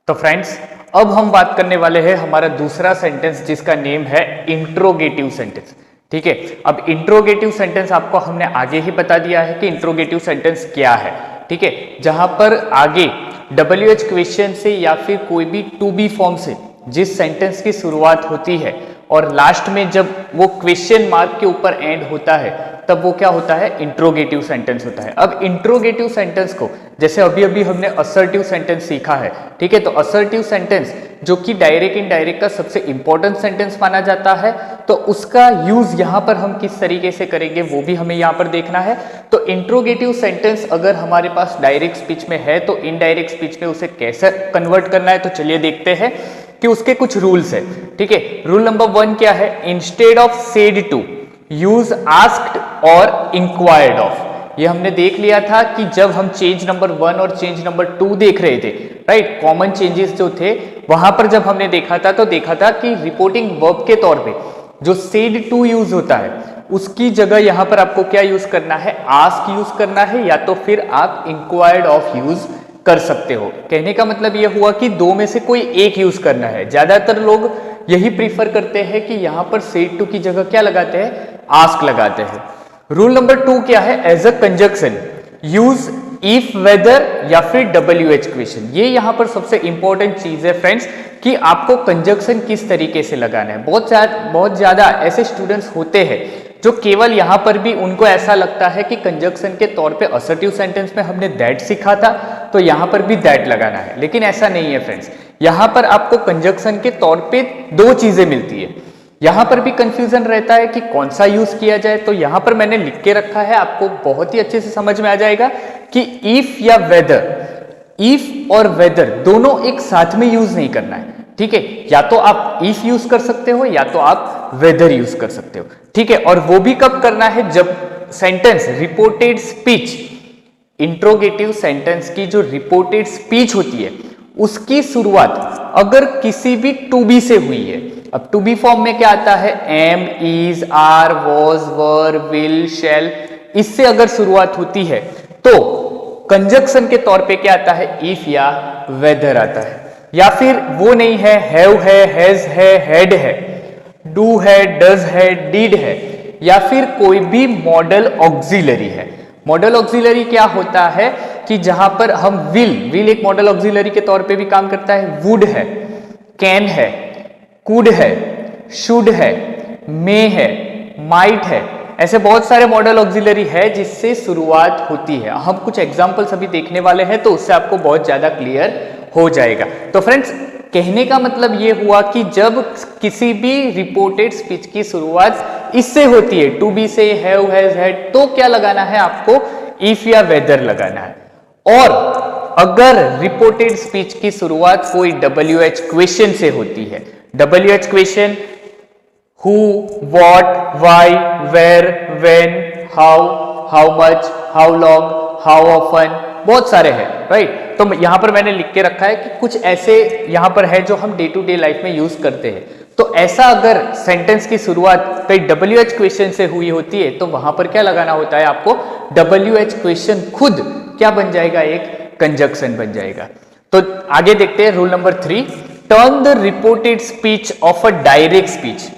तो फ्रेंड्स, अब हम बात करने वाले हैं हमारा दूसरा सेंटेंस जिसका नेम है इंट्रोगेटिव सेंटेंस। ठीक है, अब इंट्रोगेटिव सेंटेंस आपको हमने आगे ही बता दिया है कि इंट्रोगेटिव सेंटेंस क्या है। ठीक है, जहां पर आगे WH क्वेश्चन से या फिर कोई भी टू बी फॉर्म से जिस सेंटेंस की शुरुआत होती है और लास्ट में जब वो क्वेश्चन मार्क के ऊपर एंड होता है तब वो क्या होता है, इंट्रोगेटिव सेंटेंस होता है। अब इंट्रोगेटिव सेंटेंस को जैसे अभी अभी हमने असर्टिव सेंटेंस सीखा है, ठीक है, तो असर्टिव सेंटेंस जो कि डायरेक्ट इनडायरेक्ट का सबसे इंपॉर्टेंट सेंटेंस माना जाता है, तो उसका यूज यहां पर हम किस तरीके से करेंगे वो भी हमें यहां पर देखना है। तो इंट्रोगेटिव सेंटेंस अगर हमारे पास डायरेक्ट स्पीच में है तो इनडायरेक्ट स्पीच में उसे कैसे कन्वर्ट करना है, तो चलिए देखते हैं कि उसके कुछ रूल्स है। ठीक है, रूल नंबर 1 क्या है, instead of said to use asked और इंक्वायर्ड ऑफ। ये हमने देख लिया था कि जब हम चेंज नंबर 1 और चेंज नंबर 2 देख रहे थे, राइट, कॉमन चेंजेस जो थे वहां पर जब हमने देखा था तो देखा था कि रिपोर्टिंग वर्ब के तौर पे जो सेड टू यूज होता है उसकी जगह यहां पर आपको क्या यूज करना है, आस्क यूज करना है, या तो फिर आप इंक्वायर्ड ऑफ यूज कर सकते हो। कहने का मतलब यह हुआ कि दो में से कोई एक यूज करना है। ज्यादातर लोग यही प्रीफर करते हैं कि यहां पर सेड टू की जगह क्या लगाते हैं, आस्क लगाते हैं। रूल नंबर 2 क्या है, as a conjunction use if whether या फिर WH क्वेश्चन। ये यहां पर सबसे इंपॉर्टेंट चीज है फ्रेंड्स कि आपको कंजक्शन किस तरीके से लगाना है। बहुत ज्यादा ऐसे स्टूडेंट्स होते हैं जो केवल यहां पर भी उनको ऐसा लगता है कि कंजक्शन के तौर पे असर्टिव सेंटेंस में हमने दैट सीखा था तो यहां पर भी दैट लगाना है, लेकिन ऐसा नहीं है फ्रेंड्स। यहां पर आपको कंजक्शन के तौर पे दो चीजें मिलती है। यहां पर भी कंफ्यूजन रहता है कि कौन सा यूज किया जाए, तो यहां पर मैंने लिख के रखा है, आपको बहुत ही अच्छे से समझ में आ जाएगा कि इफ या वेदर, इफ और वेदर दोनों एक साथ में यूज नहीं करना है। ठीक है, या तो आप इफ यूज कर सकते हो या तो आप वेदर यूज कर सकते हो। ठीक है, और वो भी कब करना है, जब sentence reported speech, interrogative sentence की जो रिपोर्टेड स्पीच होती है उसकी शुरुआत अगर किसी भी टू बी से हुई है। अब टू बी फॉर्म में क्या आता है, am, is, are, was, were, will, shall, इससे अगर शुरुआत होती है तो कंजक्शन के तौर पे क्या आता है, इफ या वेदर आता है। या फिर वो नहीं है, हैव है, हैज है, हैड है, डू है, डज है, डिड है, या फिर कोई भी मॉडल ऑक्सिलरी है। मॉडल ऑक्सिलरी क्या होता है कि जहां पर हम विल एक मॉडल ऑक्सिलरी के तौर पे भी काम करता है, वुड है, कैन है, कुड है, शुड है, मे है, माइट है, ऐसे बहुत सारे मॉडल ऑक्सिलरी है जिससे शुरुआत होती है। हम कुछ एग्जांपल्स अभी देखने वाले हैं तो उससे आपको बहुत ज्यादा क्लियर हो जाएगा। तो फ्रेंड्स, कहने का मतलब यह हुआ कि जब किसी भी रिपोर्टेड स्पीच की शुरुआत इससे होती है, टू बी से, हैव, हैज, हैड, तो क्या लगाना है आपको, इफ या वेदर लगाना है। और अगर रिपोर्टेड स्पीच की शुरुआत कोई WH क्वेश्चन से होती है, WH question who, what, why, where, when, how much, how long, how often, बहुत सारे हैं, राइट। तो यहां पर मैंने लिख के रखा है कि कुछ ऐसे यहां पर है जो हम डे टू डे लाइफ में यूज करते हैं। तो ऐसा अगर सेंटेंस की शुरुआत कई WH क्वेश्चन से हुई होती है तो वहां पर क्या लगाना होता है आपको, WH क्वेश्चन खुद क्या बन जाएगा, एक कंजक्शन बन जाएगा। तो आगे देखते हैं rule number 3, turn the reported speech of a direct speech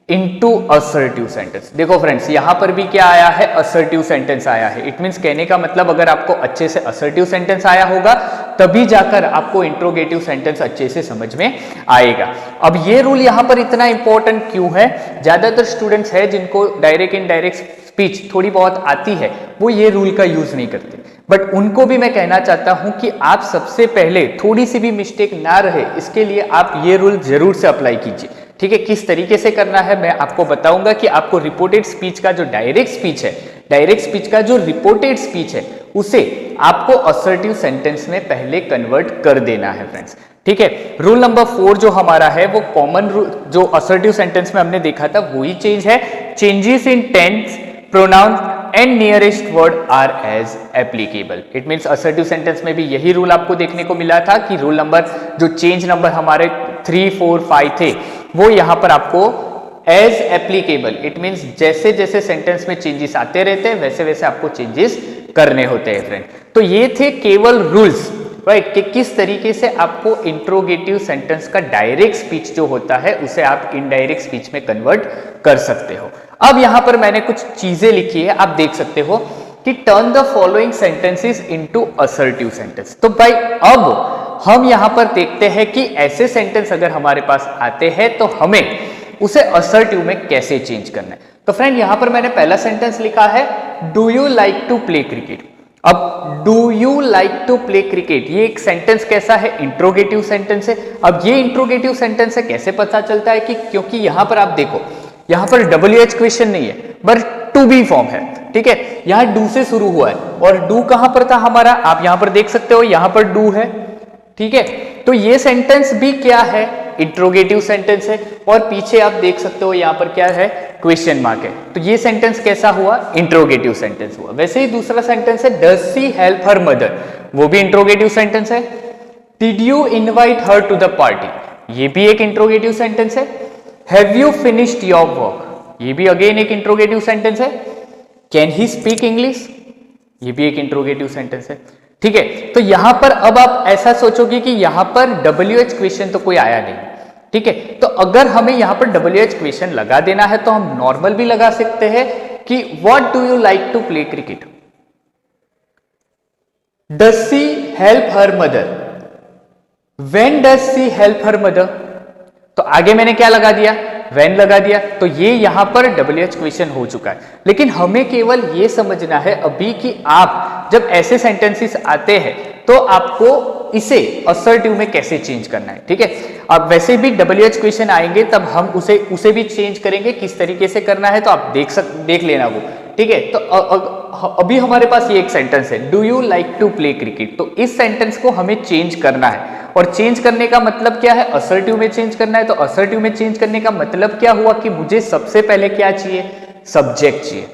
into assertive sentence. देखो फ्रेंड्स, यहां पर भी क्या आया है, असर्टिव सेंटेंस आया है। इट मींस कहने का मतलब अगर आपको अच्छे से असर्टिव सेंटेंस आया होगा तभी जाकर आपको इंट्रोगेटिव सेंटेंस अच्छे से समझ में आएगा। अब ये रूल यहां पर इतना इंपॉर्टेंट क्यों है, ज्यादातर स्टूडेंट्स है जिनको डायरेक्ट इनडायरेक्ट स्पीच थोड़ी बहुत आती है वो ये रूल का यूज नहीं करते, बट उनको भी मैं कहना चाहता हूं कि आप सबसे पहले थोड़ी सी भी मिस्टेक ना रहे इसके लिए आप ये रूल जरूर से अप्लाई कीजिए। ठीक है, किस तरीके से करना है मैं आपको बताऊंगा कि आपको रिपोर्टेड स्पीच का जो डायरेक्ट स्पीच है, डायरेक्ट स्पीच का जो रिपोर्टेड स्पीच है उसे आपको असर्टिव सेंटेंस में पहले कन्वर्ट कर देना है फ्रेंड्स। ठीक है, रूल नंबर 4 जो हमारा है वो कॉमन रूल जो असर्टिव सेंटेंस में हमने देखा था वही चेंज है, changes in tense, pronoun and nearest word are as applicable. It means assertive sentence में भी यही रूल आपको देखने को मिला था कि रूल नंबर जो चेंज नंबर हमारे 3, 4, 5 थे वो यहां पर आपको एज एप्लीकेबल, इट मींस जैसे जैसे सेंटेंस में चेंजेस आते रहते हैं वैसे वैसे आपको चेंजेस करने होते हैं फ्रेंड। तो ये थे केवल रूल्स राइट, कि किस तरीके से आपको इंट्रोगेटिव सेंटेंस का डायरेक्ट स्पीच जो होता है उसे आप इनडायरेक्ट स्पीच में कन्वर्ट कर सकते हो। अब यहां पर मैंने कुछ चीजें लिखी है, आप देख सकते हो कि turn the following sentences into assertive sentence. तो भाई अब हम यहां पर देखते हैं कि ऐसे सेंटेंस अगर हमारे पास आते हैं तो हमें उसे असर्टिव में कैसे चेंज करना है। तो फ्रेंड यहां पर मैंने पहला सेंटेंस लिखा है, do you like to play cricket. अब do you like to play cricket, ये एक सेंटेंस कैसा है, इंट्रोगेटिव सेंटेंस है। अब ये इंट्रोगेटिव सेंटेंस है, कैसे पता चलता है कि, क्योंकि यहां पर आप देखो, यहां पर WH क्वेश्चन नहीं है बट टू बी फॉर्म है, ठीक है। यहां डू से शुरू हुआ है और डू कहां पर था हमारा, आप यहां पर देख सकते हो, यहां पर डू है, ठीक है। तो ये सेंटेंस भी क्या है, इंट्रोगेटिव सेंटेंस है। और पीछे आप देख सकते हो यहां पर क्या है, क्वेश्चन मार्क है। तो ये सेंटेंस कैसा हुआ, इंट्रोगेटिव सेंटेंस हुआ। वैसे ही दूसरा सेंटेंस है, does she help her mother, वो भी इंट्रोगेटिव सेंटेंस है। Did you invite her to the party, ये भी एक इंट्रोगेटिव सेंटेंस है। Have you finished your work, ये भी अगेन एक इंट्रोगेटिव सेंटेंस है। कैन ही स्पीक इंग्लिश, ये भी एक इंट्रोगेटिव सेंटेंस है, ठीक है। तो यहां पर अब आप ऐसा सोचोगे कि यहां पर WH क्वेश्चन तो कोई आया नहीं, ठीक है। तो अगर हमें यहां पर WH क्वेश्चन लगा देना है तो हम नॉर्मल भी लगा सकते हैं कि what do you like to play cricket, does she help her mother, when does she help her mother. तो आगे मैंने क्या लगा दिया, व्हेन लगा दिया। तो ये यहां पर WH क्वेश्चन हो चुका है। लेकिन हमें केवल ये समझना है अभी कि आप जब ऐसे सेंटेंसेस आते हैं तो आपको इसे असर्टिव में कैसे चेंज करना है, ठीक है। अब वैसे भी WH क्वेश्चन आएंगे तब हम उसे भी चेंज करेंगे, किस तरीके से करना है तो आप देख लेना वो, ठीक है। तो अभी हमारे पास ये एक सेंटेंस है, do you like to play cricket. तो इस सेंटेंस को हमें चेंज करना है और चेंज करने का मतलब क्या है, असर्टिव में चेंज करना है। तो असर्टिव में चेंज करने का मतलब क्या हुआ कि मुझे सबसे पहले क्या चाहिए, सब्जेक्ट चाहिए,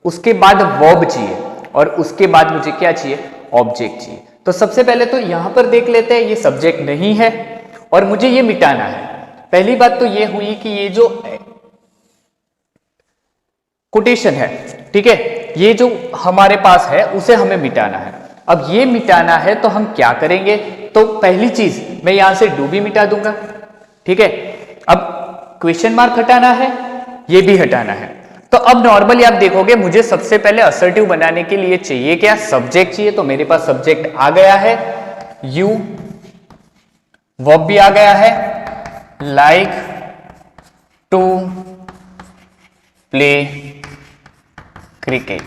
उसके बाद वर्ब चाहिए और उसके बाद मुझे क्या चाहिए, ऑब्जेक्ट चाहिए। तो सबसे पहले तो यहां पर देख लेते हैं, ये सब्जेक्ट नहीं है और मुझे ये मिटाना है। पहली बात तो ये हुई कि ये जो कोटेशन है, ठीक है, ये जो हमारे पास है उसे हमें मिटाना है। अब ये मिटाना है तो हम क्या करेंगे, तो पहली चीज मैं यहां से डू भी मिटा दूंगा, ठीक है। अब क्वेश्चन मार्क हटाना है, ये भी हटाना है। तो अब नॉर्मली आप देखोगे मुझे सबसे पहले असर्टिव बनाने के लिए चाहिए क्या, सब्जेक्ट चाहिए। तो मेरे पास सब्जेक्ट आ गया है यू, वर्ब भी आ गया है लाइक टू प्ले क्रिकेट,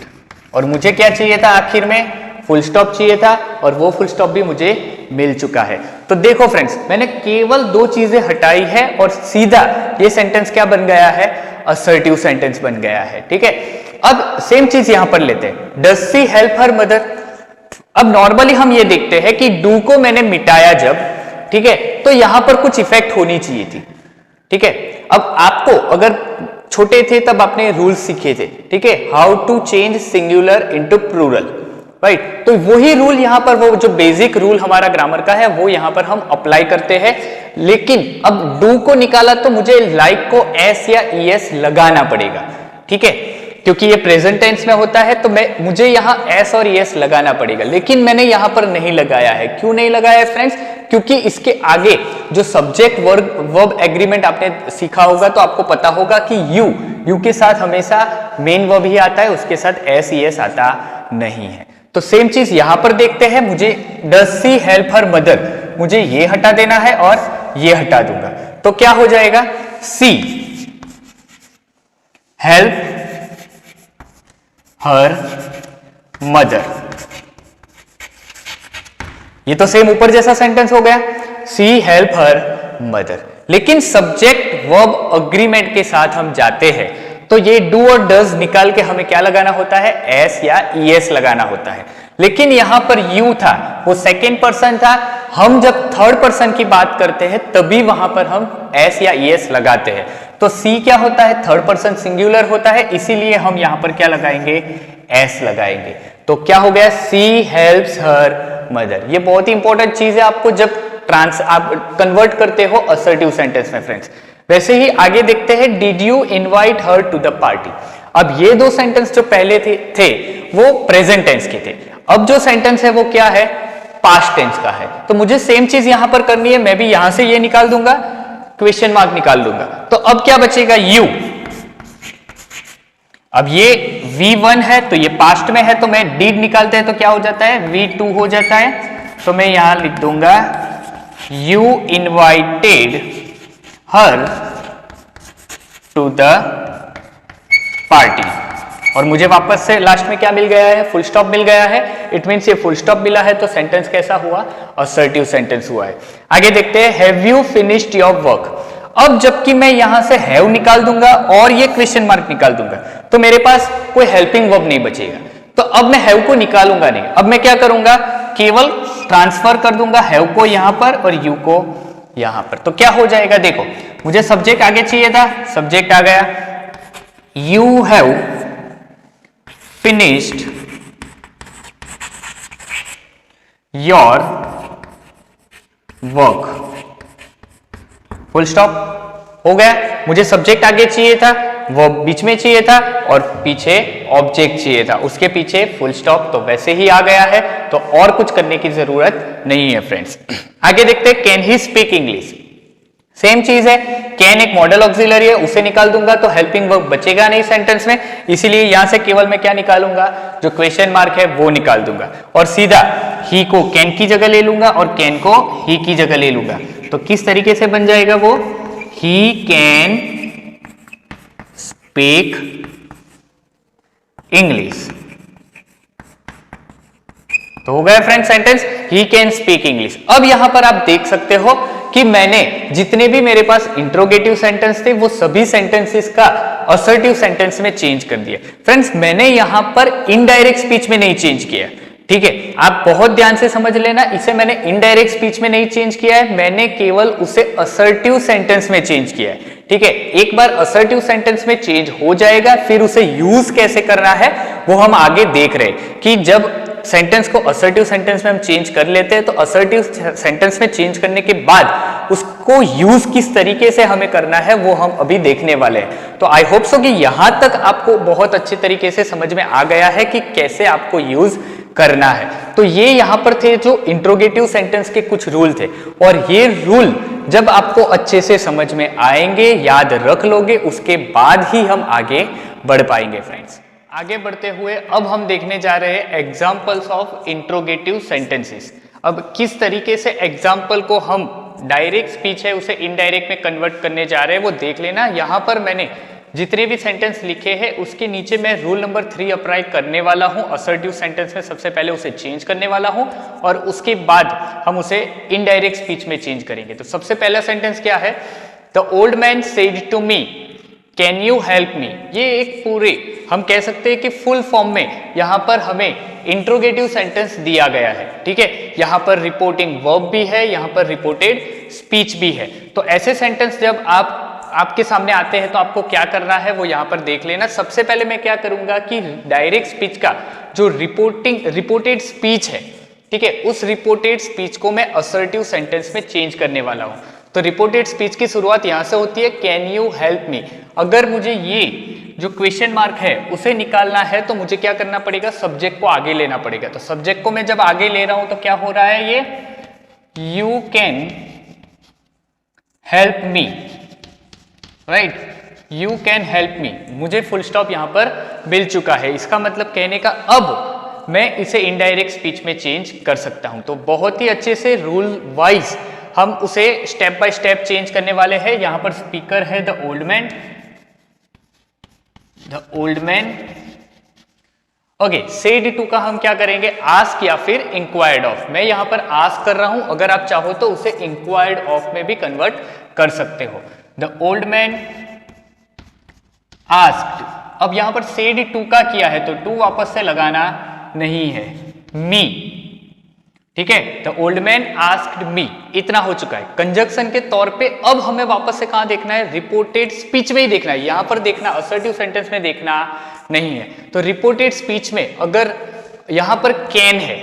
और मुझे क्या चाहिए था आखिर में, फुल स्टॉप चाहिए था और वो फुल स्टॉप भी मुझे मिल चुका है। तो देखो फ्रेंड्स, मैंने केवल दो चीजें हटाई है और सीधा ये सेंटेंस क्या बन गया है, असर्टिव सेंटेंस बन गया है, ठीक है। अब सेम चीज यहां पर लेते हैं, does she help her mother. अब नॉर्मली हम ये देखते हैं कि डू को मैंने मिटाया जब, ठीक है, तो यहां पर कुछ इफेक्ट होनी चाहिए थी, ठीक है। अब आपको अगर छोटे थे तब आपने रूल सीखे थे, ठीक है, how to change singular into plural, right. तो वही रूल यहां पर, वो जो बेसिक रूल हमारा ग्रामर का है वो यहां पर हम अप्लाई करते हैं। लेकिन अब डू को निकाला तो मुझे लाइक को एस या ईएस लगाना पड़ेगा, ठीक है, क्योंकि ये प्रेजेंट टेंस में होता है तो मुझे यहां एस और ईएस लगाना पड़ेगा। लेकिन मैंने यहां पर नहीं लगाया है। क्यों नहीं लगाया है फ्रेंड्स, क्योंकि इसके आगे जो सब्जेक्ट वर्ब एग्रीमेंट आपने सीखा होगा तो आपको पता होगा कि यू के साथ हमेशा मेन वर्ब ही आता है, उसके साथ एस ईएस आता नहीं है। तो सेम चीज यहां पर देखते हैं, मुझे does she help her mother, मुझे ये हटा देना है और ये हटा दूंगा। तो क्या हो जाएगा, सी हेल्प हर मदर। ये तो सेम ऊपर जैसा सेंटेंस हो गया, सी हेल्प हर मदर। लेकिन सब्जेक्ट वर्ब अग्रीमेंट के साथ हम जाते हैं तो ये डू और डज निकाल के हमें क्या लगाना होता है, एस या ईएस लगाना होता है। लेकिन यहां पर यू था, वो सेकेंड पर्सन था। हम जब थर्ड पर्सन की बात करते हैं तभी वहां पर हम एस या ईएस लगाते हैं। तो सी क्या होता है, थर्ड पर्सन सिंगुलर होता है, इसीलिए हम यहां पर क्या लगाएंगे, एस लगाएंगे। तो क्या हो गया, सी हेल्प्स हर मदर। ये बहुत ही इंपॉर्टेंट चीज है आपको जब आप कन्वर्ट करते हो असर्टिव सेंटेंस में फ्रेंड्स। वैसे ही आगे देखते हैं, did you invite her to the party. अब ये दो सेंटेंस जो पहले थे वो प्रेजेंट टेंस के थे। अब जो सेंटेंस है वो क्या है, पास्ट टेंस का है। तो मुझे सेम चीज यहां पर करनी है, मैं भी यहां से ये निकाल दूंगा, क्वेश्चन मार्क निकाल दूंगा। तो अब क्या बचेगा, यू। अब ये V1 है तो ये पास्ट में है, तो मैं did निकालते हैं तो क्या हो जाता है, V2 हो जाता है। तो मैं यहां लिख दूंगा you invited her to the party। और मुझे वापस से लास्ट में क्या मिल गया है, फुल स्टॉप मिल गया है। इट मीन्स ये फुल स्टॉप मिला है तो सेंटेंस कैसा हुआ, असर्टिव सेंटेंस हुआ है। आगे देखते हैं, have you finished your work. अब जबकि मैं यहां से हैव निकाल दूंगा और ये क्वेश्चन मार्क निकाल दूंगा तो मेरे पास कोई हेल्पिंग वर्ब नहीं बचेगा। तो अब मैं हैव को निकालूंगा नहीं, अब मैं क्या करूंगा, केवल ट्रांसफर कर दूंगा हैव को यहां पर और यू को यहां पर। तो क्या हो जाएगा, देखो मुझे सब्जेक्ट आगे चाहिए था, सब्जेक्ट आ गया, you have finished your work, full stop हो गया। मुझे सब्जेक्ट आगे चाहिए था, वो बीच में चाहिए था और पीछे ऑब्जेक्ट चाहिए था, उसके पीछे फुल स्टॉप, तो वैसे ही आ गया है, तो और कुछ करने की जरूरत नहीं है फ्रेंड्स। आगे देखते हैं, can he speak English. Same चीज है, कैन एक मॉडल ऑक्सिलरी है, उसे निकाल दूंगा तो हेल्पिंग वर्ब बचेगा नहीं सेंटेंस में, इसीलिए यहां से केवल मैं क्या निकालूंगा, जो क्वेश्चन मार्क है वो निकाल दूंगा और सीधा ही को कैन की जगह ले लूंगा और कैन को ही की जगह ले लूंगा। तो किस तरीके से बन जाएगा वो, ही कैन स्पीक इंग्लिश। तो हो गया friend sentence, he can speak English. अब यहां पर आप देख सकते हो कि मैंने जितने भी मेरे पास इंट्रोगेटिव सेंटेंस थे वो सभी सेंटेंसेस का असर्टिव सेंटेंस में चेंज कर दिया। फ्रेंड्स मैंने यहां पर इनडायरेक्ट स्पीच में नहीं चेंज किया, ठीक है, आप बहुत ध्यान से समझ लेना, इसे मैंने इनडायरेक्ट स्पीच में नहीं चेंज किया है, मैंने केवल उसे असर्टिव सेंटेंस में चेंज किया है। ठीक है, एक बार असर्टिव सेंटेंस में चेंज हो जाएगा, फिर उसे यूज कैसे करना है वो हम आगे देख रहे हैं कि जब सेंटेंस को असर्टिव सेंटेंस में हम चेंज कर लेते हैं तो असर्टिव सेंटेंस में चेंज करने के बाद उसको यूज किस तरीके से हमें करना है वो हम अभी देखने वाले हैं। तो आई होप सो कि यहां तक आपको बहुत अच्छे तरीके से समझ में आ गया है कि कैसे आपको यूज करना है। तो ये यहां पर थे जो इंट्रोगेटिव सेंटेंस के कुछ रूल थे, और ये रूल जब आपको अच्छे से समझ में आएंगे, याद रख लोगे, उसके बाद ही हम आगे बढ़ पाएंगे फ्रेंड्स। आगे बढ़ते हुए अब हम देखने जा रहे हैं एग्जाम्पल्स ऑफ इंट्रोगेटिव सेंटेंसेस। अब किस तरीके से एग्जाम्पल को हम डायरेक्ट स्पीच है उसे इनडायरेक्ट में कन्वर्ट करने जा रहे हैं वो देख लेना। यहां पर मैंने जितने भी सेंटेंस लिखे हैं उसके नीचे मैं रूल नंबर 3 अप्लाई करने वाला हूं। असर्टिव सेंटेंस में सबसे पहले उसे चेंज करने वाला हूं और उसके बाद हम उसे इनडायरेक्ट स्पीच में चेंज करेंगे। तो सबसे पहला सेंटेंस क्या है, the old man said to me can you help me. ये एक पूरे हम कह सकते हैं कि फुल फॉर्म में यहां पर हमें इंट्रोगेटिव सेंटेंस दिया गया है। ठीक है, यहां पर रिपोर्टिंग वर्ब भी है, यहां पर रिपोर्टेड स्पीच भी है। तो ऐसे सेंटेंस जब आपके सामने आते हैं तो आपको क्या करना है वो यहां पर देख लेना। सबसे पहले मैं क्या करूंगा कि डायरेक्ट स्पीच का जो रिपोर्टेड स्पीच है, ठीक है, उस रिपोर्टेड स्पीच को मैं असर्टिव सेंटेंस में चेंज करने वाला हूं। तो रिपोर्टेड स्पीच की शुरुआत यहां से होती है, कैन यू हेल्प मी। अगर मुझे ये जो क्वेश्चन मार्क है उसे निकालना है तो मुझे क्या करना पड़ेगा, सब्जेक्ट को आगे लेना पड़ेगा। तो सब्जेक्ट को मैं जब आगे ले रहा हूं तो क्या हो रहा है, ये you can help me, right, you can help me. मुझे फुल स्टॉप यहां पर मिल चुका है, इसका मतलब कहने का अब मैं इसे इनडायरेक्ट स्पीच में चेंज कर सकता हूं। तो बहुत ही अच्छे से रूल वाइज हम उसे स्टेप बाय स्टेप चेंज करने वाले हैं। यहां पर स्पीकर है the old man, okay, said to का हम क्या करेंगे, आस्क या फिर इंक्वायर्ड ऑफ। मैं यहां पर आस्क कर रहा हूं, अगर आप चाहो तो उसे इंक्वायर्ड ऑफ में भी कन्वर्ट कर सकते हो। द ओल्ड मैन आस्क्ड, अब यहां पर सेड टू का किया है तो टू वापस से लगाना नहीं है, मी, ठीक है, the old man asked me, इतना हो चुका है। कंजक्शन के तौर पे अब हमें वापस से कहां देखना है, रिपोर्टेड स्पीच में ही देखना है, यहां पर देखना, असर्टिव सेंटेंस में देखना नहीं है। तो रिपोर्टेड स्पीच में अगर यहां पर कैन है,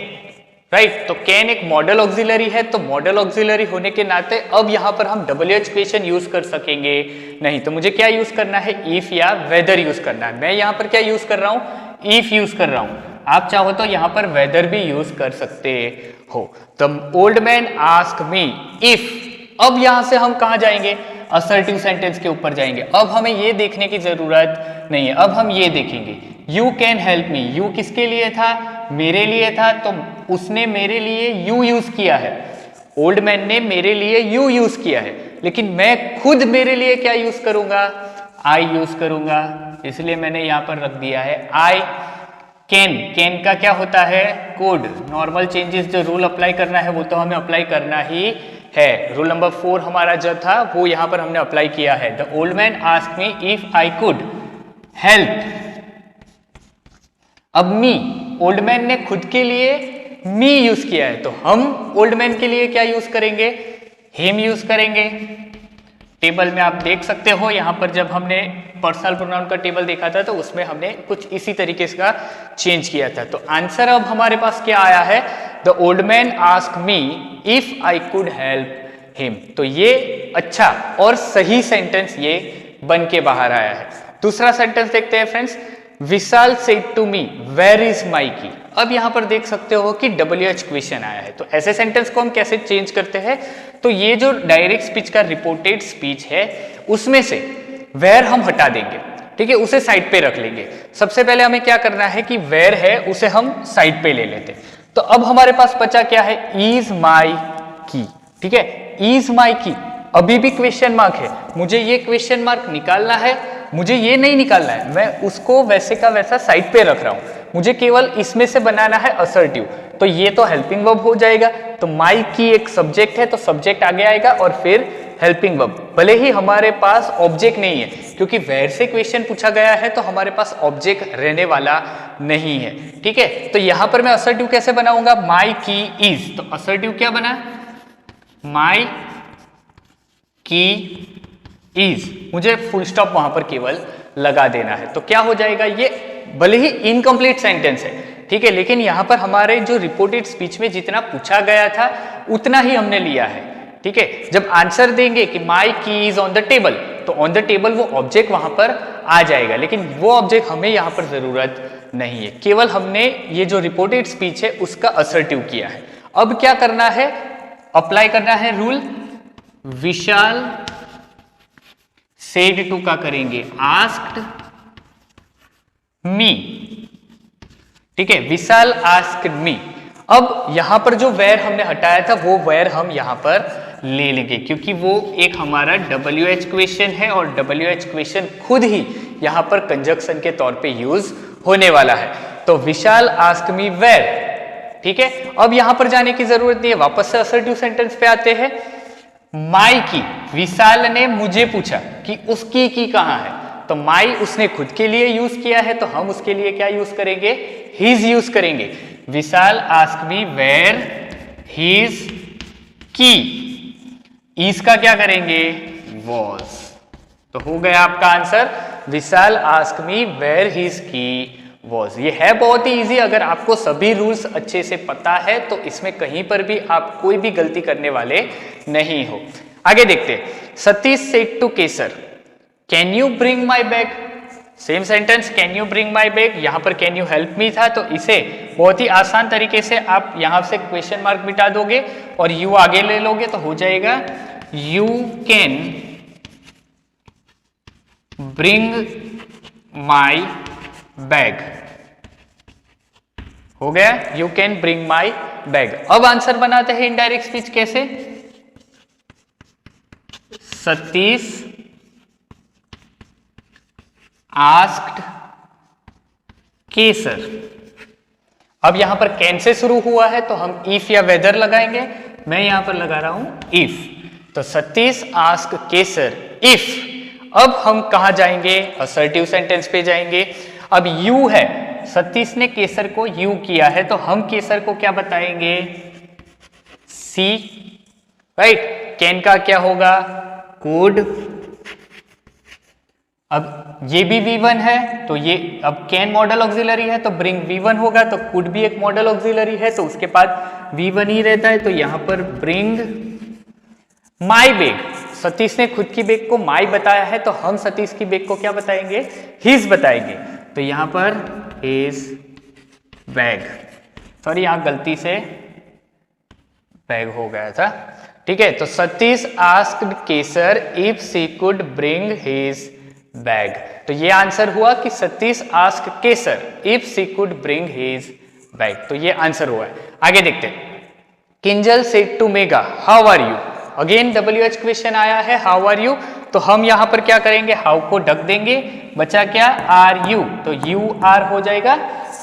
राइट, तो कैन एक मॉडल ऑक्सिलरी है, तो मॉडल ऑक्सिलरी होने के नाते अब यहां पर हम WH क्वेश्चन यूज कर सकेंगे नहीं। तो मुझे क्या यूज करना है, इफ या वेदर यूज करना है। मैं यहां पर क्या यूज कर रहा हूं, इफ यूज कर रहा हूं। आप चाहो तो यहां पर वेदर भी यूज कर सकते हो। The old man ask me if, अब यहां से हम कहां जाएंगे, असर्टिव सेंटेंस के ऊपर जाएंगे। अब हमें ये देखने की जरूरत नहीं है, अब हम ये देखेंगे you can help me. You किसके लिए था, मेरे लिए था, तो उसने मेरे लिए यू यूज किया है। ओल्ड मैन ने मेरे लिए यू यूज किया है, लेकिन मैं खुद मेरे लिए क्या यूज करूंगा, आई यूज करूंगा, इसलिए मैंने यहां पर रख दिया है आई कैन। कैन का क्या होता है, कोड। नॉर्मल चेंजेस जो रूल अप्लाई करना है वो तो हमें अप्लाई करना ही है। रूल नंबर 4 हमारा जो था वो यहां पर हमने अप्लाई किया है। The old man asked me if I could help. अब मी, ओल्ड मैन ने खुद के लिए मी यूज किया है, तो हम ओल्ड मैन के लिए क्या यूज करेंगे, हिम यूज करेंगे। टेबल में आप देख सकते हो, यहां पर जब हमने पर्सनल प्रोनाउन का टेबल देखा था तो उसमें हमने कुछ इसी तरीके से का चेंज किया था। तो आंसर अब हमारे पास क्या आया है, the old man asked me if I could help him. तो ये अच्छा और सही सेंटेंस ये बन के बाहर आया है। दूसरा सेंटेंस देखते हैं friends, Vishal said to me where is my key. अब यहां पर देख सकते हो कि WH क्वेश्चन आया है, तो ऐसे सेंटेंस को हम कैसे चेंज करते हैं, तो ये जो डायरेक्ट स्पीच का रिपोर्टेड स्पीच है उसमें से वेयर हम हटा देंगे, ठीक है, उसे साइड पे रख लेंगे। सबसे पहले हमें क्या करना है कि वेयर है उसे हम साइड पे ले लेते। तो अब हमारे पास बचा क्या है, इज माई की, ठीक है, इज माई की। अभी भी क्वेश्चन मार्क है, मुझे ये क्वेश्चन मार्क निकालना है, मुझे ये नहीं निकालना है, मैं उसको वैसे का वैसा साइड पे रख रहा हूं, मुझे केवल इसमें से बनाना है असर्टिव। तो ये तो हेल्पिंग वर्ब हो जाएगा, तो माई की एक सब्जेक्ट है तो सब्जेक्ट आगे आएगा और फिर हेल्पिंग वर्ब। भले ही हमारे पास ऑब्जेक्ट नहीं है, क्योंकि वेयर से क्वेश्चन पूछा गया है तो हमारे पास ऑब्जेक्ट रहने वाला नहीं है, ठीक है। तो यहां पर मैं असर्टिव कैसे बनाऊंगा, माई की इज, तो असर्टिव क्या बना, माई की इज, मुझे फुल स्टॉप वहां पर केवल लगा देना है। तो क्या हो जाएगा, ये भले ही इनकम्प्लीट सेंटेंस है, ठीक है, लेकिन यहां पर हमारे जो रिपोर्टेड स्पीच में जितना पूछा गया था उतना ही हमने लिया है, ठीक है। जब आंसर देंगे कि माई की इज ऑन द टेबल, तो ऑन द टेबल वो ऑब्जेक्ट वहां पर आ जाएगा, लेकिन वो ऑब्जेक्ट हमें यहां पर जरूरत नहीं है, केवल हमने ये जो रिपोर्टेड स्पीच है उसका असर्टिव किया है। अब क्या करना है, अप्लाई करना है रूल विशाल सेड टू का करेंगे आस्क्ड मी, ठीक है, विशाल आस्क्ड मी। अब यहां पर जो वेयर हमने हटाया था वो वेयर हम यहां पर ले लेंगे, क्योंकि वो एक हमारा WH क्वेश्चन है और WH क्वेश्चन खुद ही यहां पर कंजक्शन के तौर पे यूज होने वाला है। तो विशाल आस्क्ड मी वेयर, ठीक है। अब यहां पर जाने की जरूरत नहीं है, वापस से असर्टिव सेंटेंस पे आते हैं। माई की, विशाल ने मुझे पूछा कि उसकी की कहां है, तो माई उसने खुद के लिए यूज किया है, तो हम उसके लिए क्या यूज करेंगे, हिज यूज करेंगे। Vishal asked me where his key, is का क्या करेंगे, वॉज। तो हो गया आपका answer, Vishal asked me where his key was. ये है बहुत ही इजी, अगर आपको सभी रूल्स अच्छे से पता है तो इसमें कहीं पर भी आप कोई भी गलती करने वाले नहीं हो। आगे देखते हैं, Satish said to Kesar can you bring my bag. Same sentence, can you bring my bag, यहां पर कैन यू हेल्प मी था, तो इसे बहुत ही आसान तरीके से आप यहां से क्वेश्चन मार्क मिटा दोगे और यू आगे ले लोगे तो हो जाएगा you can bring my bag, हो गया, you can bring my bag. अब आंसर बनाते हैं इनडायरेक्ट स्पीच कैसे, सतीश आस्क्ड केसर। अब यहां पर कैन से शुरू हुआ है तो हम इफ या वेदर लगाएंगे, मैं यहां पर लगा रहा हूं इफ, तो सतीश आस्क्ड केसर इफ। अब हम कहां जाएंगे, असर्टिव सेंटेंस पे जाएंगे। अब यू है, सतीश ने केसर को यू किया है, तो हम केसर को क्या बताएंगे, सी, राइट। कैन का क्या होगा, कुड। अब ये भी V1 है, तो ये अब कैन मॉडल ऑक्सिलरी है तो ब्रिंग V1 होगा, तो कुड भी एक मॉडल ऑक्सिलरी है तो उसके बाद V1 ही रहता है, तो यहां पर ब्रिंग माई बैग। सतीश ने खुद की बैग को माई बताया है, तो हम सतीश की बैग को क्या बताएंगे, हिज बताएंगे, तो यहां पर हिज बैग। सॉरी, यहां गलती से बैग हो गया था। ठीक है, तो Satish asked Kesar if she could bring his bag. तो ये आंसर हुआ कि Satish asked Kesar if she could bring his bag. तो ये आंसर हुआ है। आगे देखते हैं। Kinjal said to Megha how are you. Again WH question आया है हाउ आर यू। तो हम यहां पर क्या करेंगे, हाउ को ढक देंगे, बचा क्या आर यू, तो यू आर हो जाएगा।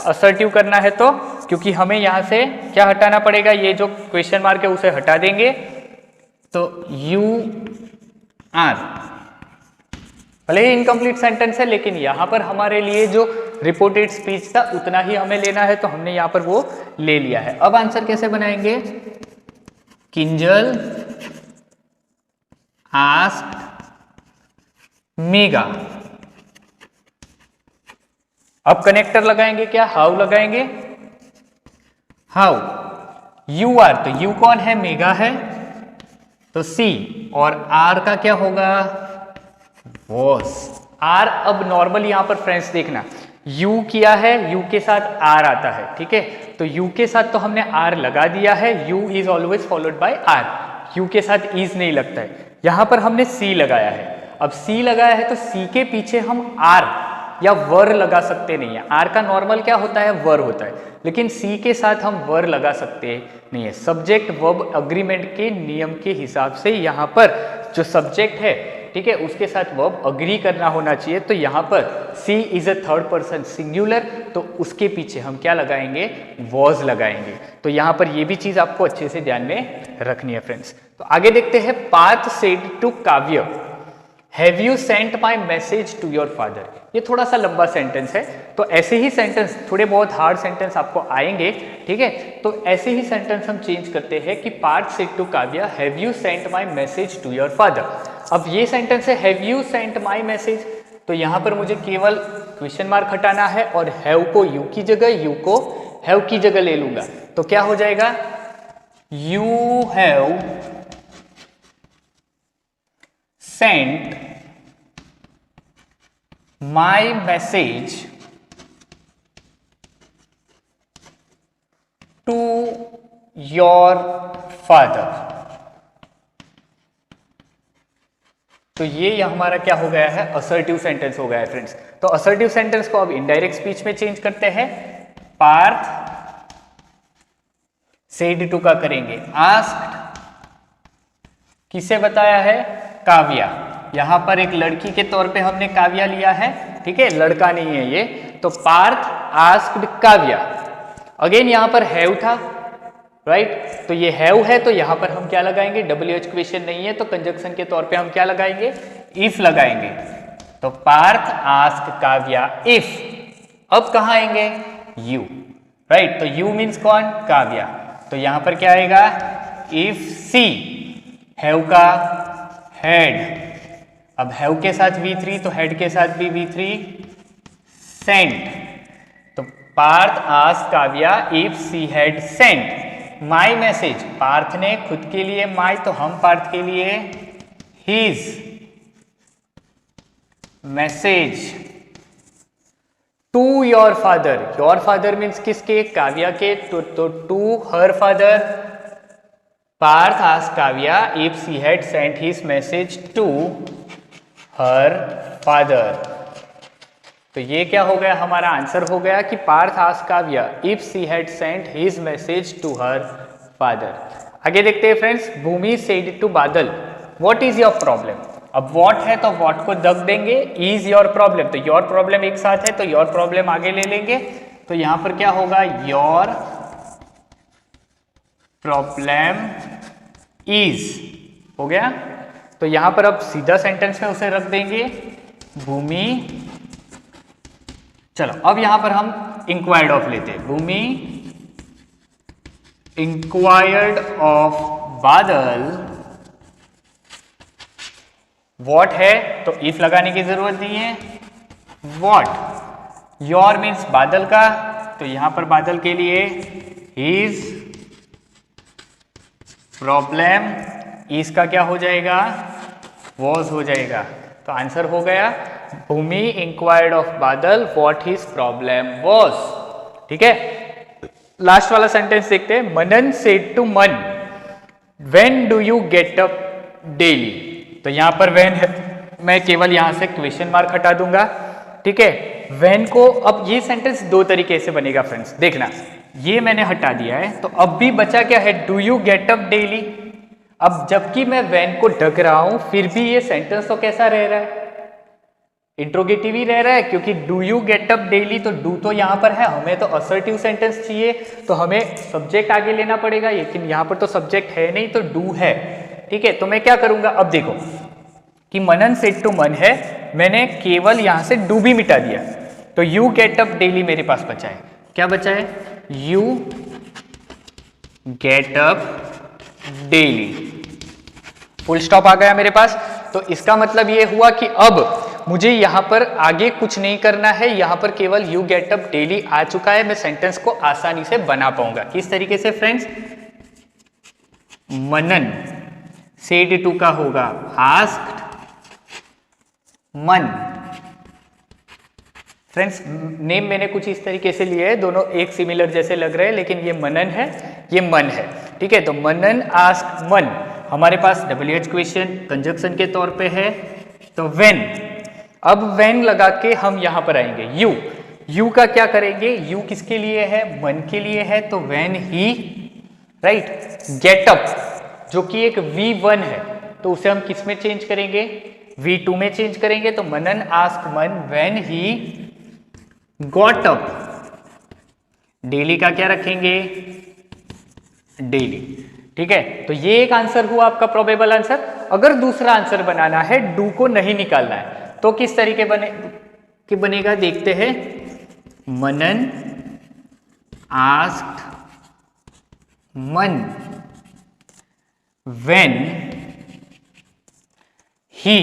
असर्टिव करना है तो, क्योंकि हमें यहां से क्या हटाना पड़ेगा, ये जो क्वेश्चन मार्क है उसे हटा देंगे, तो यू आर। भले ही इनकम्प्लीट सेंटेंस है लेकिन यहां पर हमारे लिए जो रिपोर्टेड स्पीच था उतना ही हमें लेना है, तो हमने यहां पर वो ले लिया है। अब आंसर कैसे बनाएंगे, किंजल आस्क्ड मेगा। अब कनेक्टर लगाएंगे, क्या हाउ लगाएंगे, हाउ यू आर, तो यू कौन है, मेगा है, तो सी, और आर का क्या होगा, वॉस। आर अब नॉर्मल यहां पर फ्रेंड्स देखना, यू किया है, यू के साथ आर आता है, ठीक है, तो यू के साथ तो हमने आर लगा दिया है, you is always followed by are, you के साथ इज नहीं लगता है। यहां पर हमने सी लगाया है, अब सी लगाया है तो सी के पीछे हम आर या वर लगा सकते नहीं है। आर का नॉर्मल क्या होता है, वर होता है, लेकिन सी के साथ हम वर लगा सकते नहीं है। सब्जेक्ट वर्ब अग्रीमेंट के नियम के हिसाब से यहाँ पर जो सब्जेक्ट है, ठीक है, उसके साथ वर्ब अग्री करना होना चाहिए। तो यहाँ पर she is a third person singular, तो उसके पीछे हम क्या लगाएंगे, वॉज लगाएंगे। तो यहाँ पर ये भी चीज आपको अच्छे से ध्यान में रखनी है फ्रेंड्स। तो आगे देखते हैं, Parth said to Kavya have you sent my message to your father. ये थोड़ा सा लंबा सेंटेंस है, तो ऐसे ही सेंटेंस, थोड़े बहुत हार्ड सेंटेंस आपको आएंगे, ठीक है, तो ऐसे ही सेंटेंस हम चेंज करते हैं कि Parth said to Kavya have you sent my message to your father. अब ये सेंटेंस है have you sent my message, तो यहां पर मुझे केवल क्वेश्चन मार्क हटाना है और हैव को यू की जगह, यू को हैव की जगह ले लूंगा, तो क्या हो जाएगा, you have sent my message to your father. तो ये हमारा क्या हो गया है, असर्टिव सेंटेंस हो गया है फ्रेंड्स। तो असर्टिव सेंटेंस को अब इनडायरेक्ट स्पीच में चेंज करते हैं, पार्थ सेड टू का करेंगे आस्क्ड, किसे बताया है, काव्या। यहां पर एक लड़की के तौर पे हमने काव्या लिया है, ठीक है, लड़का नहीं है ये, तो पार्थ आस्क्ड काव्या। अगेन यहां पर हैव था, राइट, तो ये हैव है, तो यहां पर हम क्या लगाएंगे, WH क्वेश्चन नहीं है, तो कंजक्शन के तौर पे हम क्या लगाएंगे, इफ लगाएंगे। तो पार्थ आस्क्ड काव्या इफ। अब कहां आएंगे, यू, राइट, तो यू मीन्स कौन, काव्या, तो यहां पर क्या आएगा, इफ सी, हैव का हेड, अब हैव के साथ V3 तो हेड के साथ भी V3, सेंट, तो Parth asked Kavya if she had sent my message, Parth ने खुद के लिए माई, तो हम पार्थ के लिए his message to your father. Your father means किसके, काव्या के, तो to her father. Parth asked Kavya if she had sent his message to her father. तो ये क्या हो गया, हमारा आंसर हो गया कि Parth asked Kavya if she had sent his message to her father. आगे देखते हैं friends, Bhumi said to Badal what is your problem. अब व्हाट है तो व्हाट को दब देंगे, इज योर प्रॉब्लम, तो योर प्रॉब्लम एक साथ है तो योर प्रॉब्लम आगे ले लेंगे, तो यहां पर क्या होगा, योर प्रॉब्लम इज हो गया। तो यहां पर अब सीधा सेंटेंस में उसे रख देंगे, भूमि, चलो अब यहां पर हम इंक्वायर्ड ऑफ लेते हैं, भूमि इंक्वायर्ड ऑफ बादल व्हाट है, तो इफ लगाने की जरूरत नहीं है, व्हाट, योर मीन्स बादल का, तो यहां पर बादल के लिए हिज प्रॉब्लम, इसका क्या हो जाएगा, वॉज हो जाएगा। तो आंसर हो गया, भूमि इंक्वायर्ड ऑफ बादल व्हाट हिज प्रॉब्लम वॉज। ठीक है, लास्ट वाला सेंटेंस देखते हैं, मनन सेड टू मन when do you get up daily, तो यहां पर व्हेन है, मैं केवल यहां से क्वेश्चन मार्क हटा दूंगा, ठीक है। व्हेन को, अब ये सेंटेंस दो तरीके से बनेगा फ्रेंड्स, देखना, ये मैंने हटा दिया है, तो अब भी बचा क्या है, do you get up daily. अब जबकि मैं व्हेन को ढक रहा हूं, फिर भी ये सेंटेंस तो कैसा रह रहा है, इंट्रोगेटिव ही रह रहा है, क्योंकि do you get up daily, तो डू तो यहां पर है, हमें तो असर्टिव सेंटेंस चाहिए, तो हमें सब्जेक्ट आगे लेना पड़ेगा, लेकिन यहां पर तो सब्जेक्ट है नहीं, तो डू है, ठीक है। तो मैं क्या करूंगा, अब देखो कि मनन सेड टू मन है, मैंने केवल यहां से डू भी मिटा दिया, तो यू गेट अप डेली मेरे पास बचा है, क्या बचा है, you get up daily, full stop आ गया मेरे पास। तो इसका मतलब ये हुआ कि अब मुझे यहां पर आगे कुछ नहीं करना है, यहां पर केवल यू गेट अप डेली आ चुका है, मैं सेंटेंस को आसानी से बना पाऊंगा। किस तरीके से फ्रेंड्स, मनन सेड टू का होगा आस्क्ड मन। फ्रेंड्स नेम मैंने कुछ इस तरीके से लिए है, दोनों एक सिमिलर जैसे लग रहे हैं, लेकिन ये मनन है, ये मन है, ठीक है। तो मनन आस्क्ड मन, हमारे पास WH क्वेश्चन कंजक्शन के तौर पे है, तो व्हेन, अब व्हेन लगा के हम यहां पर आएंगे, यू का क्या करेंगे, यू किसके लिए है, मन के लिए है, तो when he, right, get up, जो कि एक V1 है, तो उसे हम किस में चेंज करेंगे, V2 में चेंज करेंगे, तो मनन आस्क मन when he got up, daily का क्या रखेंगे, डेली, ठीक है। तो ये एक आंसर हुआ आपका प्रोबेबल आंसर। अगर दूसरा आंसर बनाना है, डू को नहीं निकालना है, तो किस तरीके बनेगा देखते हैं, मनन आस्क्ड मन व्हेन ही,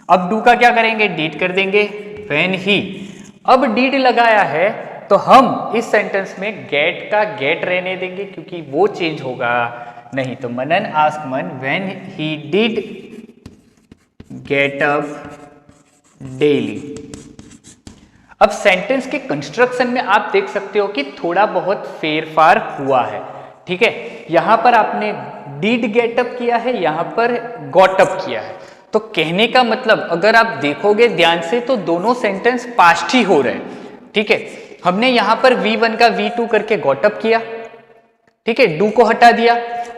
अब डू का क्या करेंगे, डीड कर देंगे, व्हेन ही, अब डीड लगाया है तो हम इस सेंटेंस में गेट का गेट रहने देंगे, क्योंकि वो चेंज होगा नहीं, तो मनन आस्क्ड मन when he did get up daily. अब सेंटेंस के कंस्ट्रक्शन में आप देख सकते हो कि थोड़ा बहुत फेरफार हुआ है, ठीक है। यहां पर आपने डिड गेट अप किया है, यहां पर गॉट अप किया है, तो कहने का मतलब अगर आप देखोगे ध्यान से तो दोनों सेंटेंस पास्ट ही हो रहे हैं, ठीक है। हमने यहां पर V1 का V2 करके गॉट अप किया, ठीक है, डू को हटा दिया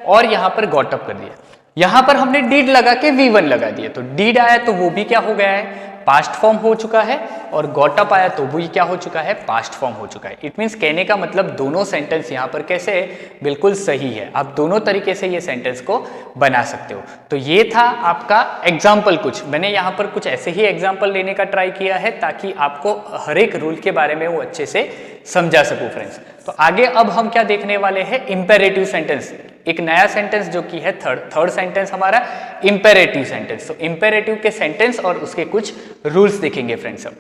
और यहां पर गॉट अप कर दिया, यहां पर हमने डिड लगा के V1 लगा दिया, तो डिड आया तो वो भी क्या हो गया है, पास्ट फॉर्म हो चुका है, और गॉट अप आया तो वो क्या हो चुका है, पास्ट फॉर्म हो चुका है। इट मींस कहने का मतलब दोनों सेंटेंस यहां पर कैसे है, बिल्कुल सही है, आप दोनों तरीके से ये सेंटेंस को बना सकते हो। तो ये था आपका एग्जाम्पल, कुछ मैंने यहां पर कुछ ऐसे ही एग्जाम्पल लेने का ट्राई किया है, ताकि आपको हर एक रूल के बारे में वो अच्छे से समझा सकूं फ्रेंड्स। तो आगे अब हम क्या देखने वाले हैं, इंपेरेटिव सेंटेंस, एक नया सेंटेंस जो कि है थर्ड सेंटेंस हमारा इंपेरेटिव सेंटेंस। तो इंपेरेटिव के सेंटेंस और उसके कुछ रूल्स देखेंगे फ्रेंड्स अब।